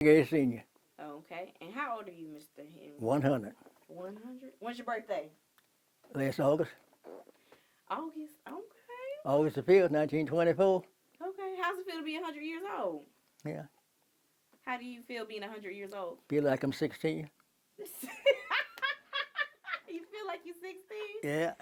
Gay senior, Okay. And how old are you, Mr. Henry? 100. 100. When's your birthday? Last August, August. Okay. August the 5th, 1924. Okay. How's it feel to be 100 years old? Yeah, How do you feel being 100 years old? feel like I'm 16. You feel like you're 16? Yeah,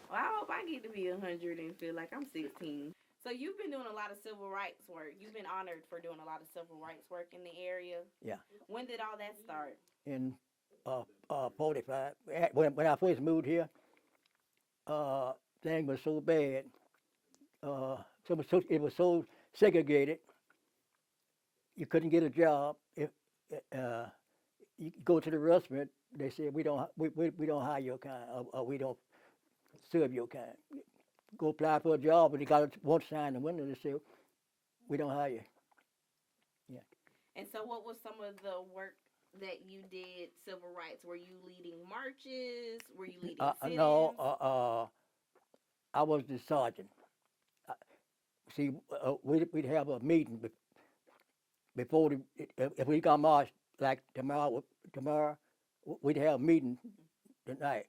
Well, I hope I get to be 100 and feel like I'm 16. So you've been doing a lot of civil rights work. You've been honored for doing a lot of civil rights work in the area. yeah. When did all that start? In 45. When I first moved here, uh, thing was so bad. Uh, it was so segregated. You couldn't get a job. If uh, you go to the restaurant, they said we don't hire your kind, or we don't serve your kind. Go apply for a job, but they got one sign in the window that said we don't hire you. Yeah. And so, what was some of the work that you did civil rights? Were you leading marches? Were you leading No, sit-ins? I was the sergeant. Uh, See, we'd have a meeting before if we got marched like tomorrow, we'd have a meeting tonight.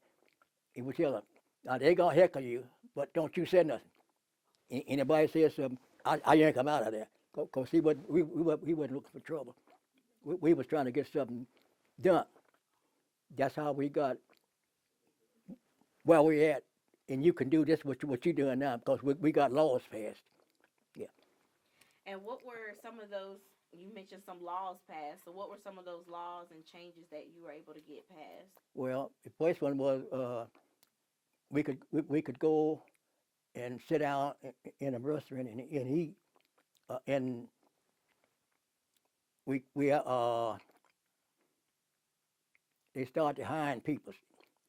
He would tell them, now they gonna heckle you, but don't you say nothing. Anybody says something, I yank him out of there. Cause he wasn't looking for trouble. We was trying to get something done. That's how we got where we at. And you can do this what you doing now because we got laws passed. Yeah. And what were some of those? You mentioned some laws passed. So, what were some of those laws and changes that you were able to get passed? Well, the first one was we could go and sit down in a restaurant and eat, and we they started hiring people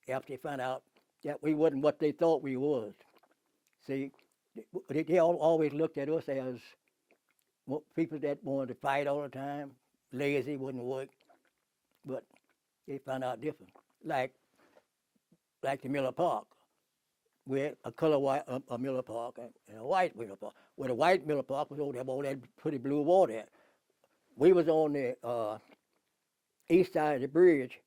after they found out that we wasn't what they thought we was. See, they always looked at us as people that wanted to fight all the time, lazy, wouldn't work, but they found out different. Like the Miller Park. We had a color white a Miller Park and a white Miller Park. Well, the white Miller Park was over there, all that pretty blue water. At. We was on the east side of the bridge.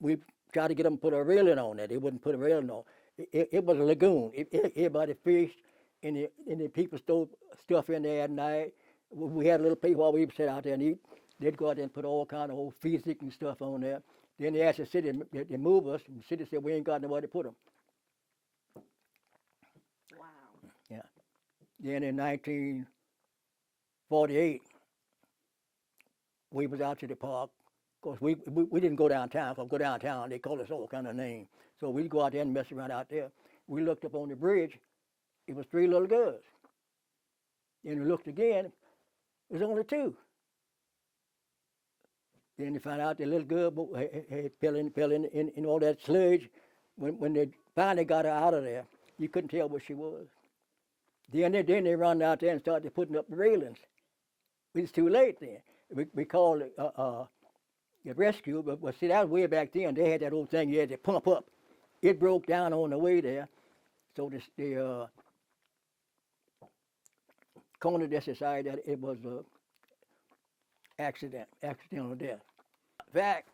We tried to get them to put a railing on there. They wouldn't put a railing on. It was a lagoon. Everybody fished, and the people stole stuff in there at night. We had a little place while we would sit out there and eat. They'd go out there and put all kind of old physics and stuff on there. Then they asked the city to move us, and the city said we ain't got nowhere to put them. Wow. Yeah. Then in 1948, we was out to the park. Of course, we didn't go downtown. Because go downtown, they call us all kind of names. So we'd go out there and mess around out there. We looked up on the bridge. It was three little girls. Then we looked again. It was only two. Then they found out the little girl fell in all that sludge. When they finally got her out of there, you couldn't tell what she was. Then they run out there and started putting up the railings. It was too late then. We called the rescue, but see, that was way back then. They had that old thing you had to pump up. It broke down on the way there. So the coroner just decided that it was an accidental death. In fact,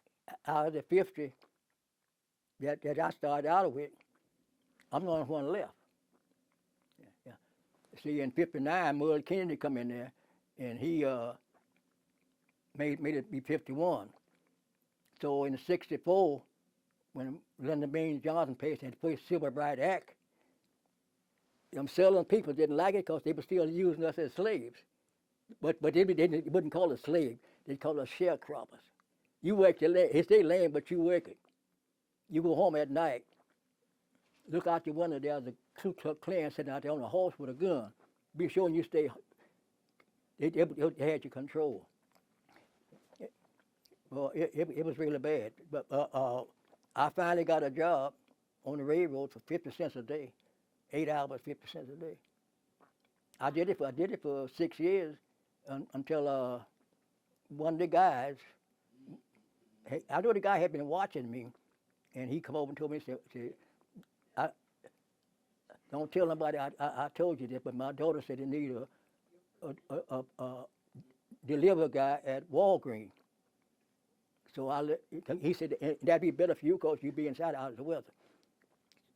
out of the 50 that I started out with, I'm the only one left. Yeah. See, in '59, Mud Kennedy come in there, and he made it be 51. So in '64, when Lyndon Baines Johnson passed that first Civil Rights Act, them Southern people didn't like it because they were still using us as slaves. But they wouldn't call us slaves. They'd call us sharecroppers. You work the land, it's their land, but you work it. You go home at night, look out your window, there's a Ku Klux Klan sitting out there on a horse with a gun. Be sure you stay, they had your control. Well, it was really bad. But I finally got a job on the railroad for 50 cents a day, 8 hours, 50 cents a day. I did it for 6 years until one of the guys, I know the guy had been watching me, and he come over and told me, said I, don't tell nobody I told you this, but my daughter said they need a delivery guy at Walgreens. So he said, that'd be better for you because you'd be inside out of the weather.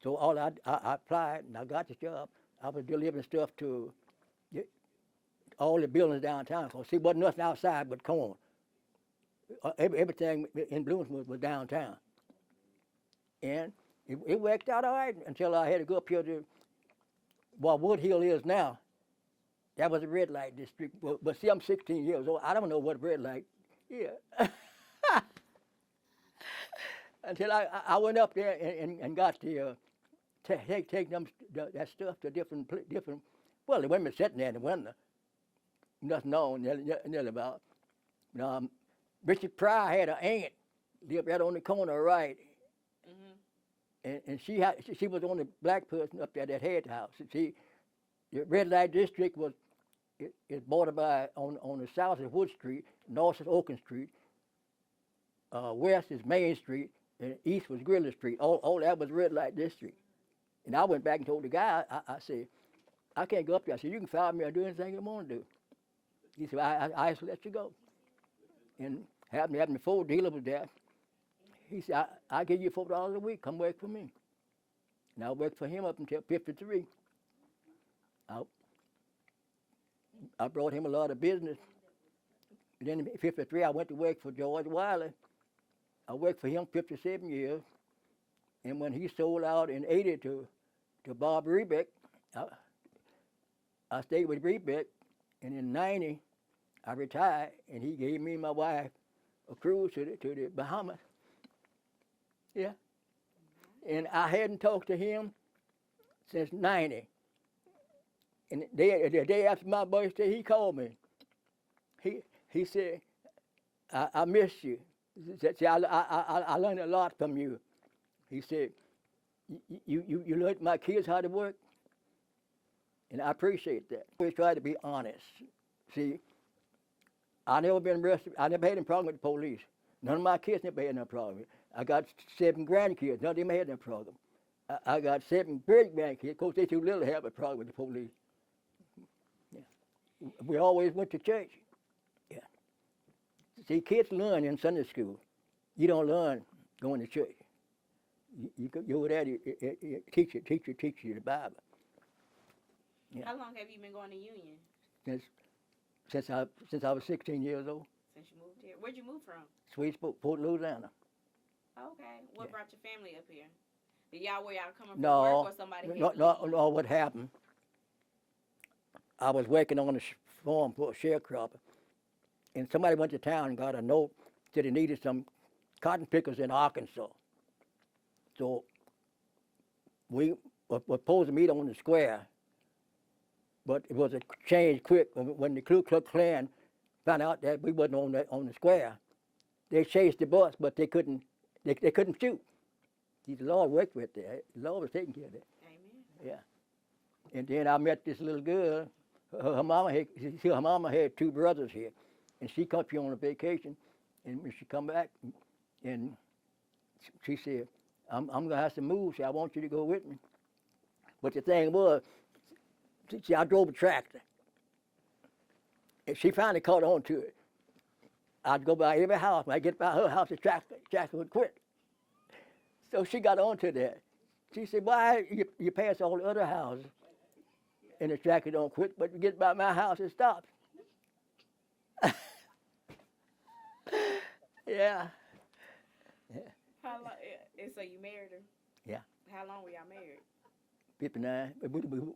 So I applied and I got the job. I was delivering stuff to all the buildings downtown. Cause see, wasn't nothing outside but corn. Everything in Bloomsburg was downtown. And it worked out all right until I had to go up here to where Wood Hill is now. That was a red light district. But see, I'm 16 years old. I don't know what red light is. Until I went up there and got the take them that stuff to different. Well, the women sitting there in the window. Nothing known nearly about. Richard Pryor had an aunt lived right on the corner right, and she was the only black person up there that had the house. See, the red light district was it's bordered by on the south is Wood Street, north is Oakland Street, west is Main Street, and east was Greeley Street. All that was red light district. And I went back and told the guy, I said, I can't go up there. I said, you can fire me or do anything you want to do. He said, I just let you go. And having the Ford dealer was there. He said, I'll give you $4 a week. Come work for me. And I worked for him up until 53. I brought him a lot of business. And then in 53, I went to work for George Wiley. I worked for him 57 years. And when he sold out in 80 to Bob Rebeck, I stayed with Rebeck. And in 90, I retired, and he gave me and my wife a cruise to the Bahamas. Yeah. And I hadn't talked to him since 90. And the day after my birthday, he called me. He said, I miss you. He said, I learned a lot from you. He said, you learned my kids how to work, and I appreciate that. I always try to be honest. See, I never been arrested. I never had any problem with the police. None of my kids never had no problem. I got 7 grandkids. None of them had no problem. I got 7 great grandkids. Of course, they too little to have a problem with the police. Yeah. We always went to church. Yeah. See, kids learn in Sunday school. You don't learn going to church. You go there, teach you the Bible. Yeah. How long have you been going to Union? Since I was 16 years old. Since you moved here. Where'd you move from? Swedesport, Port Louisiana. Okay. What brought your family up here? Did y'all where y'all coming from work or somebody? No, what happened, I was working on a farm for a sharecropper, and somebody went to town and got a note that they needed some cotton pickers in Arkansas. So we were supposed to meet on the square, but it was a change quick. When the Ku Klux Klan found out that we wasn't on the square, they chased the bus, but they couldn't shoot. The Lord worked with that. The Lord was taking care of that. Amen. Yeah. And then I met this little girl. Her mama had 2 brothers here, and she come here on a vacation, and when she come back, and she said, I'm gonna have to move. She said, I want you to go with me. But the thing was, see, I drove a tractor, and she finally caught on to it. I'd go by every house. When I get by her house, the tractor would quit. So she got onto that. She said, why you pass all the other houses and the tractor don't quit, but you get by my house, it stops. Yeah. How long? And so you married her? Yeah. How long were y'all married? 59.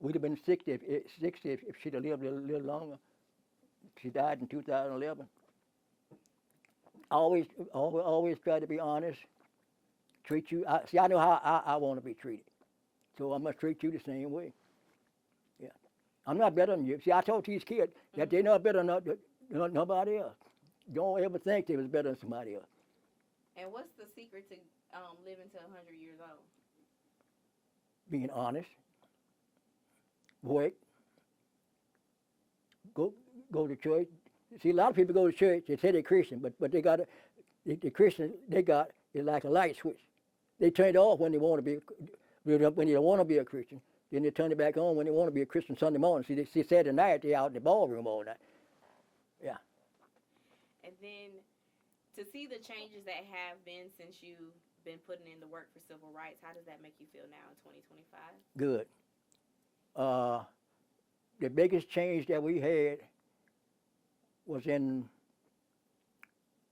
We'd have been 60 if she'd have lived a little longer. She died in 2011. Always try to be honest. Treat you. I know how I want to be treated, so I must treat you the same way. Yeah, I'm not better than you. See, I told these kids that they're not better than nobody else. Don't ever think they was better than somebody else. And what's the secret to living to 100 years old? Being honest. Work. Go to church. See, a lot of people go to church. They say they're Christian, but they got the Christian they got is like a light switch. They turn it off when they want to be, when they don't want to be a Christian. Then they turn it back on when they want to be a Christian Sunday morning. See, Saturday night they're out in the ballroom all night. Yeah. then to see the changes that have been since you've been putting in the work for civil rights, how does that make you feel now in 2025? Good. The biggest change that we had was in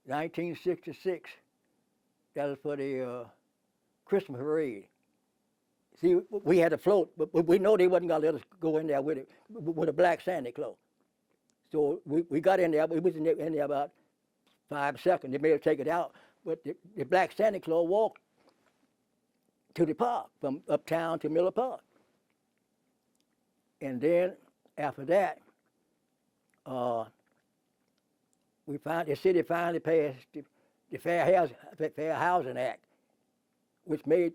1966. That was for the Christmas parade. See, we had a float, but we know they wasn't gonna let us go in there with it, with a black Santa Claus. So we got in there. We was in there about 5 seconds. They made us take it out, but the black Santa Claus walked to the park from uptown to Miller Park. And then after that, the city finally passed the Fair Housing Act, which made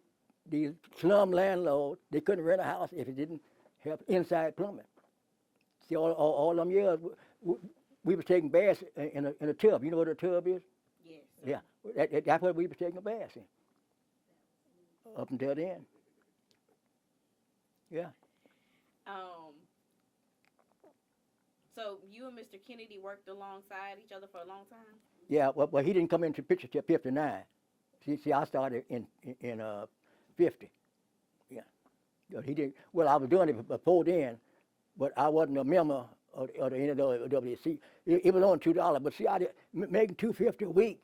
these slum landlords, they couldn't rent a house if it didn't have inside plumbing. See, all them years, we was taking baths in a tub. You know what a tub is? Yes. Yeah, that's what we was taking a bath in. Up until then. Yeah. So you and Mr. Kennedy worked alongside each other for a long time? Yeah, well he didn't come into the picture till 59. See, I started in 50. Yeah. He didn't. Well, I was doing it before then, but I wasn't a member of the NWC. It was on $2, but see, I did making $2.50 a week.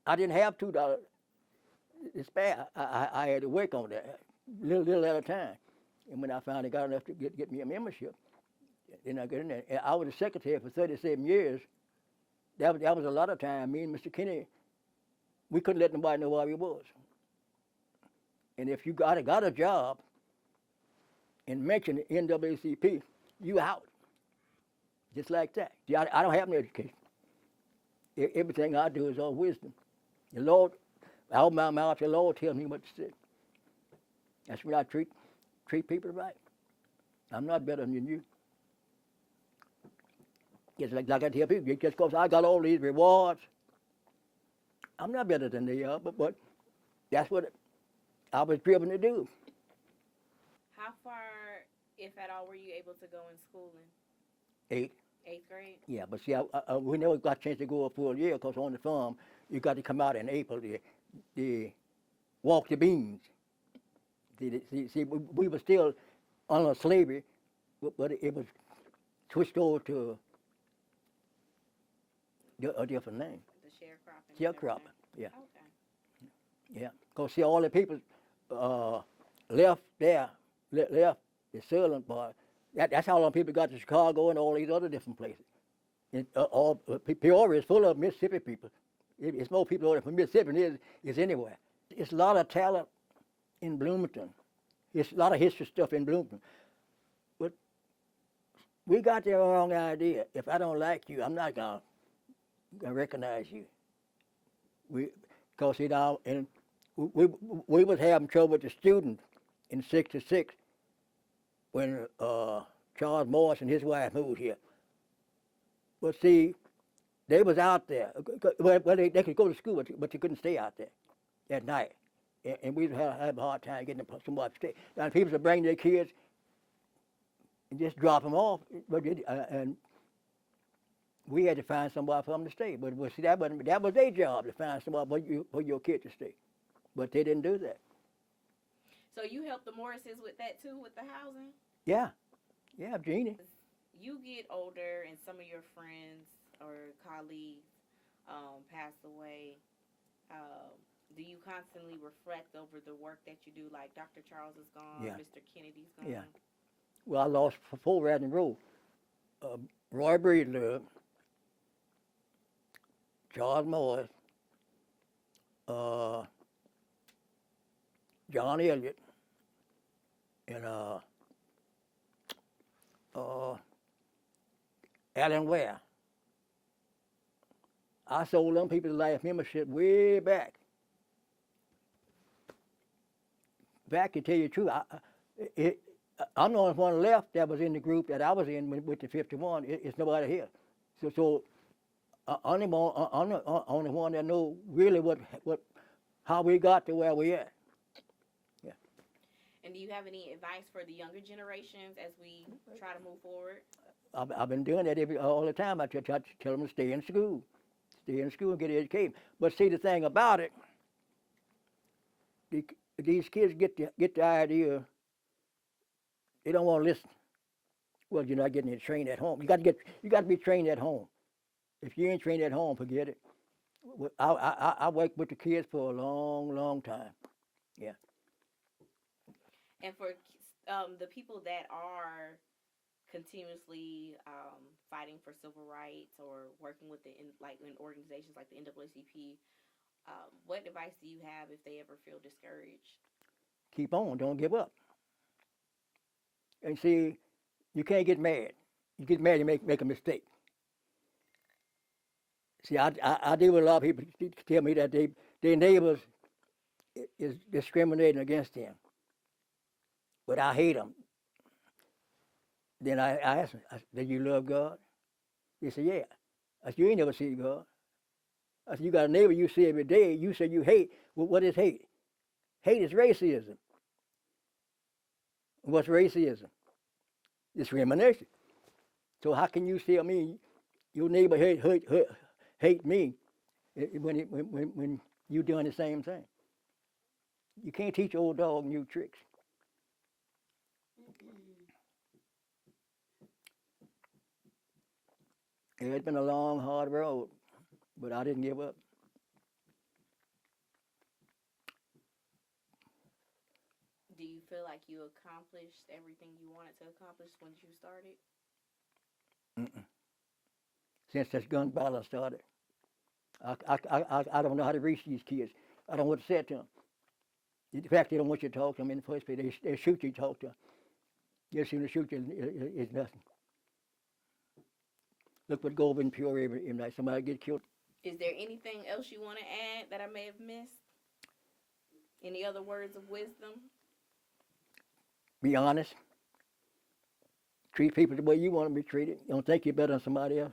I didn't have $2 to spare. I had to work on that little at a time, and when I finally got enough to get me a membership, then I got in there. And I was the secretary for 37 years. That was a lot of time. Me and Mr. Kennedy, we couldn't let nobody know where we was. And if you got a job and mention the NAACP, you out. Just like that. See, I don't have no education. Everything I do is all wisdom. The Lord, out of my mouth, the Lord tells me what to say. That's when I treat people right. I'm not better than you. Just like I tell people, just because I got all these rewards, I'm not better than they are, but that's what I was driven to do. How far, if at all, were you able to go in schooling? 8. 8th grade? Yeah, but see, we never got a chance to go a full year because on the farm, you got to come out in April to walk the beans. See, we were still under slavery, but it was switched over to a different name. The sharecropping. Sharecropping, yeah. Okay. Yeah, because see, all the people left there, left the southern part. That's how long people got to Chicago and all these other different places. Peoria is full of Mississippi people. It's more people over from Mississippi than it is anywhere. It's a lot of talent in Bloomington. It's a lot of history stuff in Bloomington. But we got the wrong idea. If I don't like you, I'm not gonna recognize you. Because you know, and we was having trouble with the students in '66 when Charles Morris and his wife moved here. But see, they was out there. Well, they could go to school, but they couldn't stay out there at night. And we had a hard time getting somebody to stay. Now, people would bring their kids and just drop them off, and we had to find somebody for them to stay. But see, that was their job, to find somebody for your kid to stay. But they didn't do that. So you helped the Morrises with that too, with the housing? Yeah, Jeannie. You get older and some of your friends or colleagues pass away. Do you constantly reflect over the work that you do? Like Dr. Charles is gone, Yeah. Mr. Kennedy's gone. Yeah. Well, I lost 4 right in a row. Roy Breedlove, Charles Morris, John Elliott, and Alan Ware. I sold them people life membership way back. Back to tell you the truth, I'm the only one left that was in the group that I was in with the 51. It's nobody here. So I'm the only one that know really how we got to where we at. Yeah. And do you have any advice for the younger generations as we try to move forward? I've been doing that all the time. I try to tell them to stay in school. stay in school and get educated. But see, the thing about it, these kids get the idea they don't want to listen. Well, you're not getting it trained at home. You got to be trained at home. If you ain't trained at home, forget it. I worked with the kids for a long, long time. Yeah. And for the people that are continuously fighting for civil rights or working with in organizations like the NAACP, what advice do you have if they ever feel discouraged? Keep on. Don't give up. And see, you can't get mad. You get mad, you make a mistake. See, I deal with a lot of people who tell me that their neighbors is discriminating against them, but I hate them. Then I ask them, do you love God? They say, yeah. I said, you ain't never seen God. I said, you got a neighbor you see every day. You say you hate. Well, what is hate? Hate is racism. What's racism? Discrimination. So how can you tell me your neighbor hate me when you doing the same thing? You can't teach old dog new tricks. It's been a long, hard road, but I didn't give up. Do you feel like you accomplished everything you wanted to accomplish when you started? Mm-mm. Since this gun battle started, I don't know how to reach these kids. I don't know what to say to them. In fact, they don't want you to talk to them in the first place. They shoot you to talk to them. Just seem to shoot you is nothing. Look what goes in Peoria every night. Somebody get killed. Is there anything else you want to add that I may have missed? Any other words of wisdom? Be honest. Treat people the way you want to be treated. Don't think you're better than somebody else.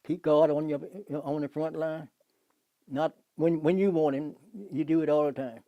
Keep God on the front line. Not when you want him, you do it all the time.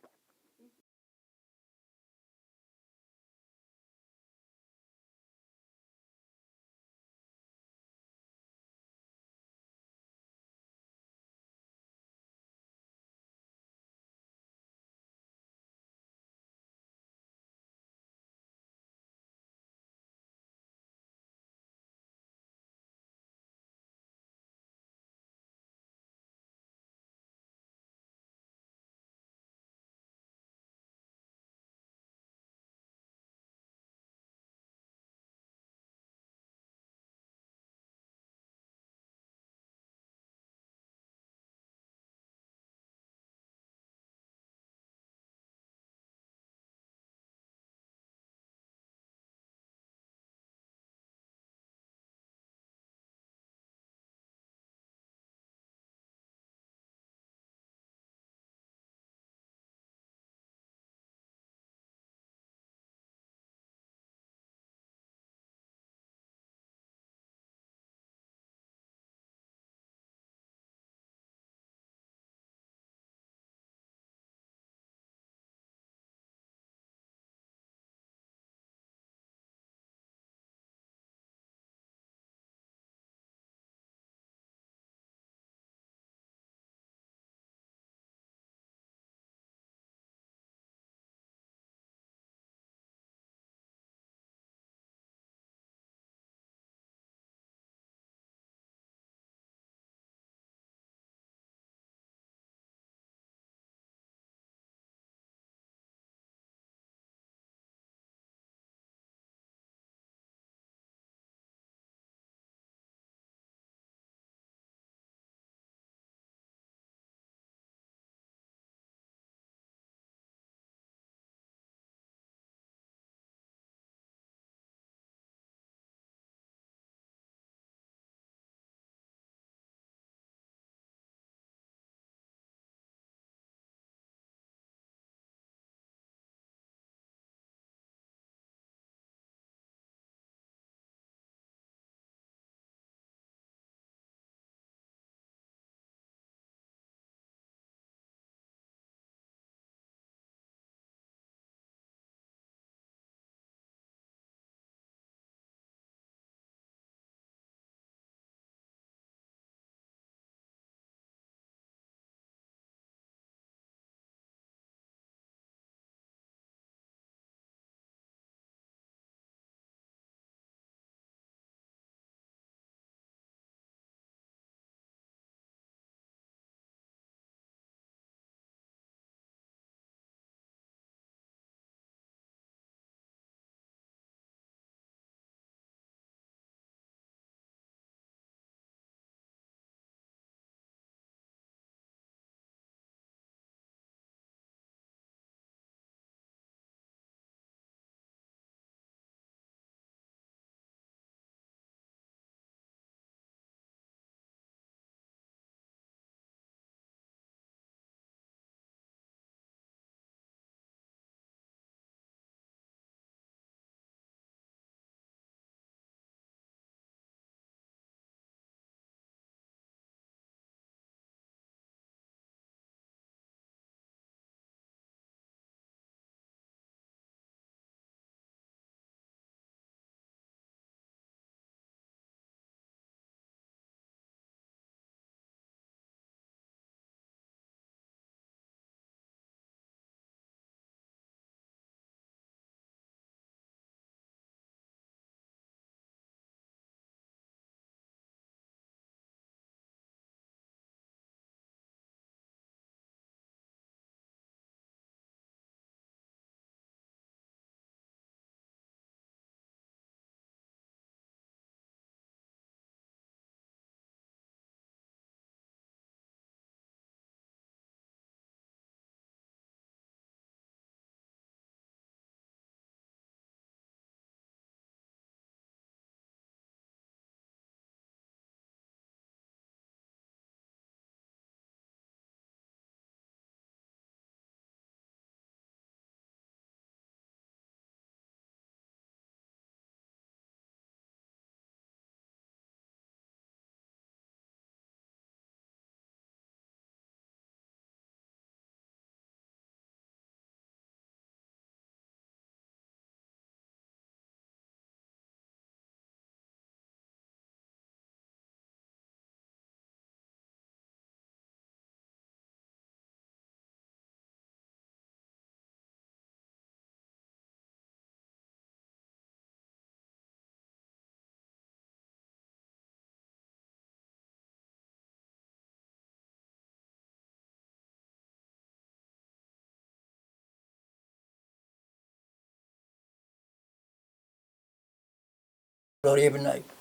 blood every night.